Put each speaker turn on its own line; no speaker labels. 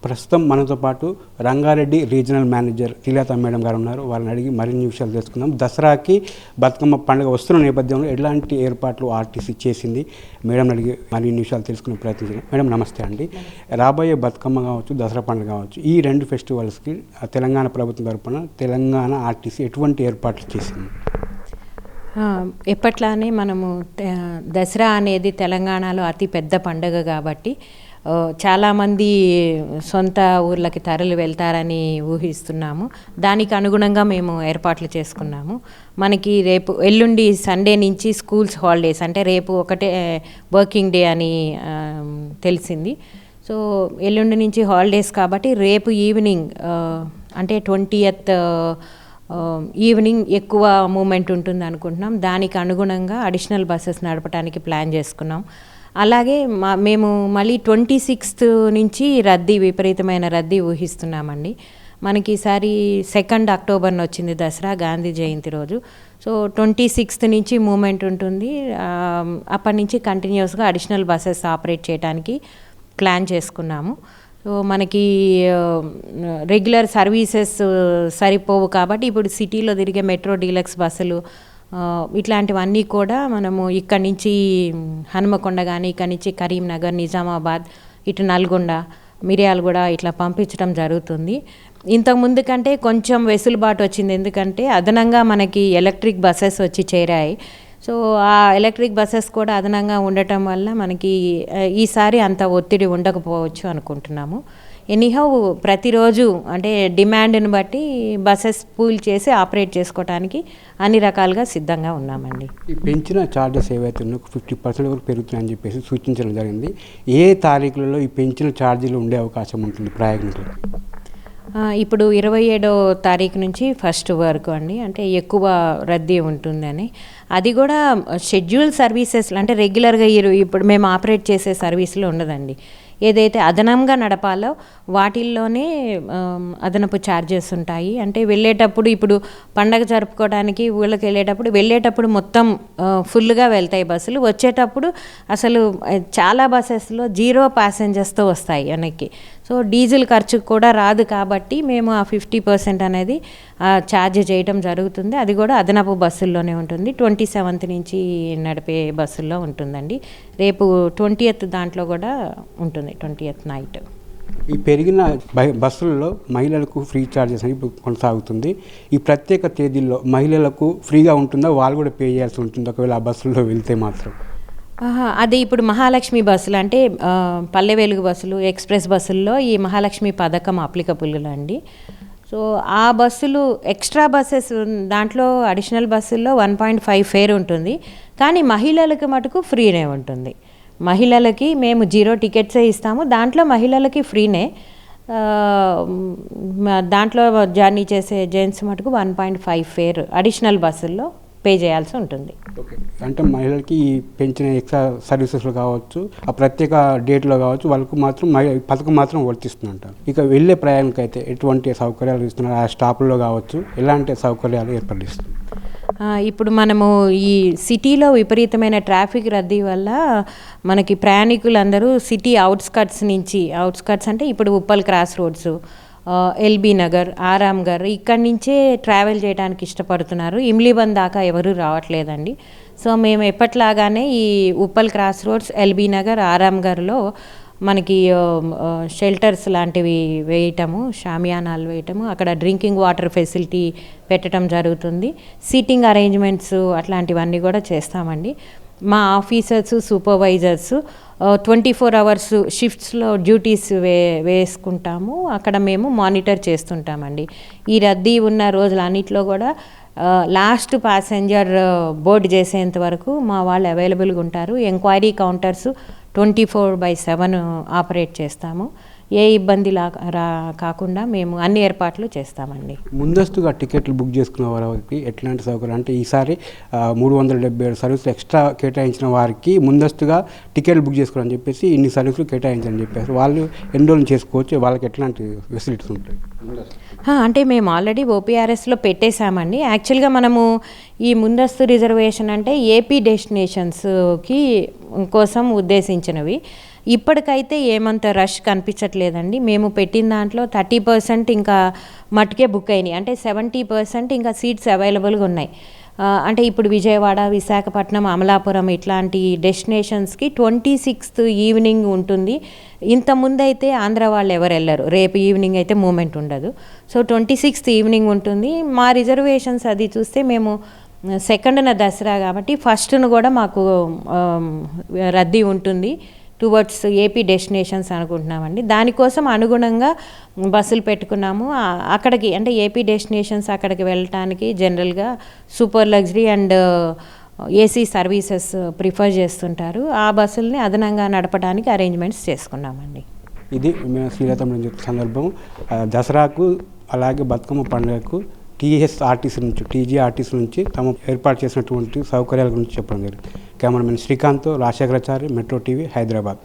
ప్రస్తుతం మనతో పాటు Rangareddy regional manager Srilatha madam గారు ఉన్నారు. వారిని అడిగి మరిన్ని విషయాలు తెలుసుకుందాం. దసరాకి బతుకమ్మ పండుగ వస్తున్న నేపథ్యంలో ఎలాంటి ఏర్పాట్లు ఆర్టీసీ చేసింది, మేడం అడిగి మరిన్ని విషయాలు తెలుసుకునే ప్రయత్నించారు. మేడం నమస్తే అండి. రాబోయే బతుకమ్మ కావచ్చు, దసరా పండుగ కావచ్చు, ఈ రెండు ఫెస్టివల్స్కి తెలంగాణ ప్రభుత్వం తరపున తెలంగాణ ఆర్టీసీ ఎటువంటి ఏర్పాట్లు చేసింది?
ఎప్పట్లానే మనము దసరా అనేది తెలంగాణలో అతి పెద్ద పండుగ కాబట్టి చాలామంది సొంత ఊర్లకి తరలి వెళ్తారని ఊహిస్తున్నాము. దానికి అనుగుణంగా మేము ఏర్పాట్లు చేసుకున్నాము. మనకి రేపు ఎల్లుండి సండే నుంచి స్కూల్స్ హాలిడేస్, అంటే రేపు ఒకటే వర్కింగ్ డే అని తెలిసింది. సో ఎల్లుండి నుంచి హాలిడేస్ కాబట్టి రేపు ఈవినింగ్ అంటే 20th ఈవినింగ్ ఎక్కువ మూమెంట్ ఉంటుంది అనుకుంటున్నాం. దానికి అనుగుణంగా అడిషనల్ బస్సెస్ నడపడానికి ప్లాన్ చేసుకున్నాం. అలాగే మేము మళ్ళీ 26th నుంచి విపరీతమైన రద్దీ ఊహిస్తున్నామండి. మనకి ఈసారి 2 అక్టోబర్న వచ్చింది దసరా, గాంధీ జయంతి రోజు. సో 26th నుంచి మూమెంట్ ఉంటుంది. అప్పటి నుంచి కంటిన్యూస్గా అడిషనల్ బస్సెస్ ఆపరేట్ చేయడానికి ప్లాన్ చేసుకున్నాము. సో మనకి రెగ్యులర్ సర్వీసెస్ సరిపోవు కాబట్టి ఇప్పుడు సిటీలో తిరిగే మెట్రో డీలక్స్ బస్సులు ఇట్లాంటివన్నీ కూడా మనము ఇక్కడి నుంచి హనుమకొండ కానీ, ఇక్కడి నుంచి కరీంనగర్, నిజామాబాద్, ఇటు నల్గొండ, మిర్యాలగూడ ఇట్లా పంపించడం జరుగుతుంది. ఇంతకుముందు కంటే కొంచెం వెసులుబాటు వచ్చింది, ఎందుకంటే అదనంగా మనకి ఎలక్ట్రిక్ బస్సెస్ వచ్చి చేరాయి. సో ఆ ఎలక్ట్రిక్ బస్సెస్ కూడా అదనంగా ఉండటం వల్ల మనకి ఈసారి అంత ఒత్తిడి ఉండకపోవచ్చు అనుకుంటున్నాము. ఎనీహౌ ప్రతిరోజు అంటే డిమాండ్ని బట్టి బస్సెస్ పూల్ చేసి ఆపరేట్ చేసుకోవడానికి అన్ని రకాలుగా సిద్ధంగా ఉన్నామండి.
ఈ పెంచిన ఛార్జెస్ ఏవైతే ఉన్నాయో 50% వరకు పెరుగుతున్నాయని చెప్పేసి సూచించడం జరిగింది. ఏ తారీఖులలో ఈ పెంచిన ఛార్జీలు ఉండే అవకాశం ఉంటుంది ప్రయాణికులకు?
ఇప్పుడు 27వ తారీఖు నుంచి 1st వరకు అండి, అంటే ఎక్కువ రద్దీ ఉంటుందని. అది కూడా షెడ్యూల్ సర్వీసెస్ అంటే రెగ్యులర్గా ఇప్పుడు మేము ఆపరేట్ చేసే సర్వీసులు ఉండదండి. ఏదైతే అదనంగా నడపాలో వాటిల్లోనే అదనపు ఛార్జెస్ ఉంటాయి. అంటే వెళ్ళేటప్పుడు ఇప్పుడు పండగ జరుపుకోవడానికి ఊళ్ళకి వెళ్ళేటప్పుడు మొత్తం ఫుల్గా వెళ్తాయి బస్సులు. వచ్చేటప్పుడు అసలు చాలా బస్సెస్లో 0 ప్యాసింజర్స్తో వస్తాయి వెనక్కి. సో డీజిల్ ఖర్చు కూడా రాదు కాబట్టి మేము ఆ 50% అనేది ఛార్జ్ చేయడం జరుగుతుంది. అది కూడా అదనపు బస్సుల్లోనే ఉంటుంది. 27th నుంచి నడిపే బస్సుల్లో ఉంటుందండి. రేపు 20th దాంట్లో కూడా ఉంటుంది, 20th నైట్.
ఈ పెరిగిన బస్సులలో మహిళలకు ఫ్రీ ఛార్జెస్ అని ఇప్పుడు కొనసాగుతుంది. ఈ ప్రత్యేక తేదీల్లో మహిళలకు ఫ్రీగా ఉంటుందా, వాళ్ళు కూడా పే చేయాల్సి ఉంటుంది ఒకవేళ ఆ బస్సుల్లో వెళ్తే మాత్రం?
అది ఇప్పుడు మహాలక్ష్మి బస్సులు అంటే పల్లె వెలుగు బస్సులు, ఎక్స్ప్రెస్ బస్సుల్లో ఈ మహాలక్ష్మి పథకం అప్లికబుల్ అండి. సో ఆ బస్సులు ఎక్స్ట్రా బస్సెస్ దాంట్లో అడిషనల్ బస్సుల్లో 1.5 ఫేర్ ఉంటుంది, కానీ మహిళలకు మటుకు ఫ్రీనే ఉంటుంది. మహిళలకి మేము 0 టికెట్సే ఇస్తాము, దాంట్లో మహిళలకి ఫ్రీనే. దాంట్లో జర్నీ చేసే జెంట్స్ మటుకు 1.5 ఫేర్ అడిషనల్ బస్సుల్లో పే చేయాల్సి ఉంటుంది.
ఓకే, అంటే మహిళలకి ఈ పెంచిన ఎక్స్ట్రా సర్వీసెస్లో కావచ్చు, ఆ ప్రత్యేక డేట్లో కావచ్చు, వాళ్ళకు మాత్రం పథకం మాత్రం వర్తిస్తుందంటారు. ఇక వెళ్ళే ప్రయాణికులకు అయితే ఎటువంటి సౌకర్యాలు ఇస్తున్నారు? ఆ స్టాపుల్లో కావచ్చు ఎలాంటి సౌకర్యాలు ఏర్పడిస్తుంది?
ఇప్పుడు మనము ఈ సిటీలో విపరీతమైన ట్రాఫిక్ రద్దీ వల్ల మనకి ప్రయాణికులందరూ సిటీ అవుట్స్కట్స్ అంటే ఇప్పుడు Uppal cross roads, LB Nagar, Aramghar ఇక్కడి నుంచే ట్రావెల్ చేయడానికి ఇష్టపడుతున్నారు. ఇమ్లీబంద్ దాకా ఎవరు రావట్లేదండి. సో మేము ఎప్పట్లాగానే ఈ Uppal cross roads, LB Nagar, ఆరాంఘర్లో మనకి షెల్టర్స్ లాంటివి వేయటము, షామియానాలు వేయటము, అక్కడ డ్రింకింగ్ వాటర్ ఫెసిలిటీ పెట్టడం జరుగుతుంది. సీటింగ్ అరేంజ్మెంట్స్ అట్లాంటివన్నీ కూడా చేస్తామండి. మా ఆఫీసర్స్, సూపర్వైజర్స్ 24 hours షిఫ్ట్స్లో డ్యూటీస్ వేసుకుంటాము. అక్కడ మేము మానిటర్ చేస్తుంటామండి. ఈ రద్దీ ఉన్న రోజులన్నింటిలో కూడా లాస్ట్ ప్యాసింజర్ బోర్డు చేసేంత వరకు మా వాళ్ళు అవైలబుల్గా ఉంటారు. ఎంక్వైరీ కౌంటర్స్ 24/7 ఆపరేట్ చేస్తాము. ఏ ఇబ్బంది కాకుండా మేము అన్ని ఏర్పాట్లు చేస్తామండి.
ముందస్తుగా టికెట్లు బుక్ చేసుకున్న వారికి ఎట్లాంటి సౌకర్యం అంటే ఈసారి 377 సర్వీసులు ఎక్స్ట్రా కేటాయించిన వారికి ముందస్తుగా టికెట్లు బుక్ చేసుకోవాలని చెప్పేసి ఇన్ని సర్వీసులు కేటాయించని చెప్పేసి వాళ్ళు ఎన్రోల్ చేసుకోవచ్చు, వాళ్ళకి ఎట్లాంటి ఫెసిలిటీస్ ఉంటాయి?
అంటే మేము ఆల్రెడీ ఓపీఆర్ఎస్లో పెట్టేశామండి. యాక్చువల్గా మనము ఈ ముందస్తు రిజర్వేషన్ అంటే ఏపీ డెస్టినేషన్స్కి కోసం ఉద్దేశించినవి. ఇప్పటికైతే ఏమంత రష్ కనిపించట్లేదండి. మేము పెట్టిన దాంట్లో 30% ఇంకా మట్టుకే బుక్ అయినాయి. అంటే 70% ఇంకా సీట్స్ అవైలబుల్గా ఉన్నాయి. అంటే ఇప్పుడు విజయవాడ, విశాఖపట్నం, అమలాపురం ఇట్లాంటి డెస్టినేషన్స్కి 26th ఈవినింగ్ ఉంటుంది. ఇంతకుముందైతే ఆంధ్ర వాళ్ళు ఎవరు వెళ్ళరు, రేపు ఈవినింగ్ అయితే మూమెంట్ ఉండదు. సో 26th ఈవినింగ్ ఉంటుంది. మా రిజర్వేషన్స్ అది చూస్తే మేము 2న దసరా కాబట్టి 1ను కూడా మాకు రద్దీ ఉంటుంది. టువర్డ్స్ ఏపీ డెస్టినేషన్స్ అనుకుంటున్నామండి. దానికోసం అనుగుణంగా బస్సులు పెట్టుకున్నాము. అక్కడికి అంటే ఏపీ డెస్టినేషన్స్ అక్కడికి వెళ్ళటానికి జనరల్గా super luxury and AC services prefer చేస్తుంటారు. ఆ బస్సుల్ని అదనంగా నడపడానికి అరేంజ్మెంట్స్ చేసుకున్నామండి.
ఇది మేము శ్రీరథం సందర్భం దసరాకు అలాగే బతుకమ్మ పండుగకు టీజీఆర్టీసీ నుంచి తమ ఏర్పాటు చేసినటువంటి సౌకర్యాల గురించి చెప్పడం జరిగింది. Cameraman Srikanth, Rajasekharachari, Metro TV, Hyderabad.